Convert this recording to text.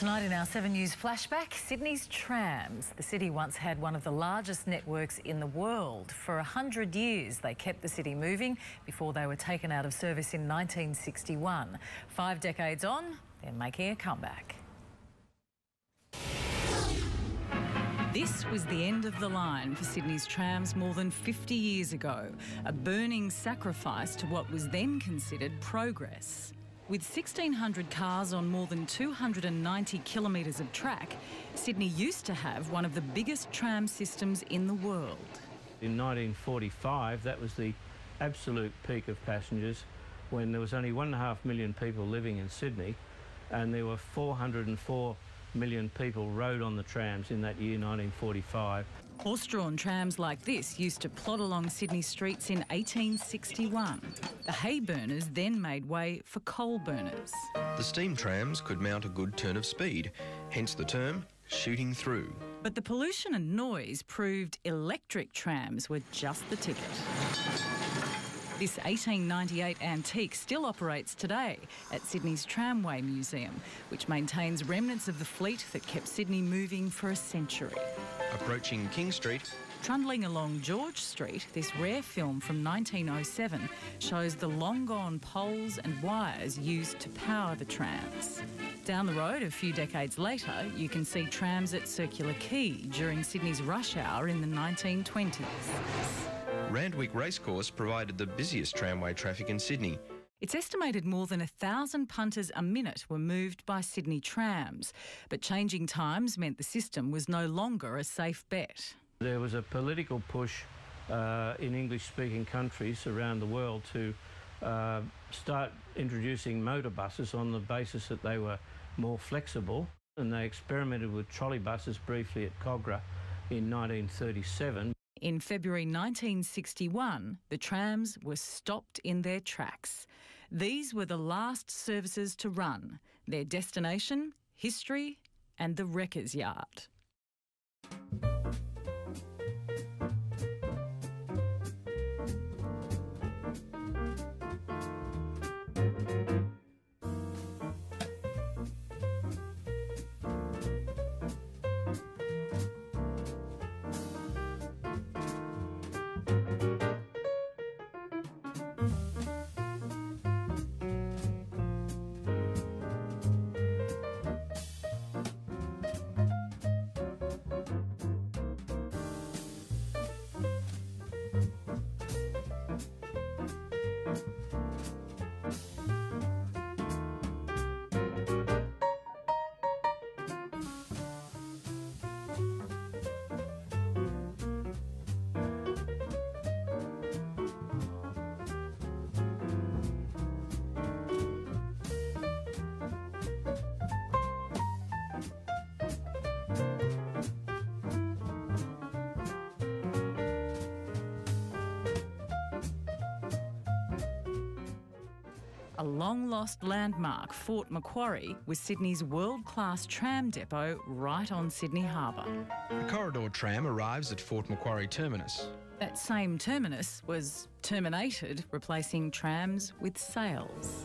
Tonight in our 7 News flashback, Sydney's trams. The city once had one of the largest networks in the world. For 100 years, they kept the city moving before they were taken out of service in 1961. 5 decades on, they're making a comeback. This was the end of the line for Sydney's trams more than 50 years ago, a burning sacrifice to what was then considered progress. With 1,600 cars on more than 290 kilometres of track, Sydney used to have one of the biggest tram systems in the world. In 1945, that was the absolute peak of passengers, when there was only 1.5 million people living in Sydney, and there were 404 million people rode on the trams in that year, 1945. Horse-drawn trams like this used to plod along Sydney streets in 1861. The hay burners then made way for coal burners. The steam trams could mount a good turn of speed, hence the term shooting through. But the pollution and noise proved electric trams were just the ticket. This 1898 antique still operates today at Sydney's Tramway Museum, which maintains remnants of the fleet that kept Sydney moving for a century. Approaching King Street. Trundling along George Street, this rare film from 1907 shows the long-gone poles and wires used to power the trams. Down the road, a few decades later, you can see trams at Circular Quay during Sydney's rush hour in the 1920s. Randwick Racecourse provided the busiest tramway traffic in Sydney. It's estimated more than 1,000 punters a minute were moved by Sydney trams, but changing times meant the system was no longer a safe bet. There was a political push in English-speaking countries around the world to start introducing motor buses on the basis that they were more flexible, and they experimented with trolley buses briefly at Cogra in 1937. In February 1961, the trams were stopped in their tracks. These were the last services to run. Their destination, history, and the wrecker's yard. A long-lost landmark, Fort Macquarie, was Sydney's world-class tram depot right on Sydney Harbour. The corridor tram arrives at Fort Macquarie Terminus. That same terminus was terminated, replacing trams with sails.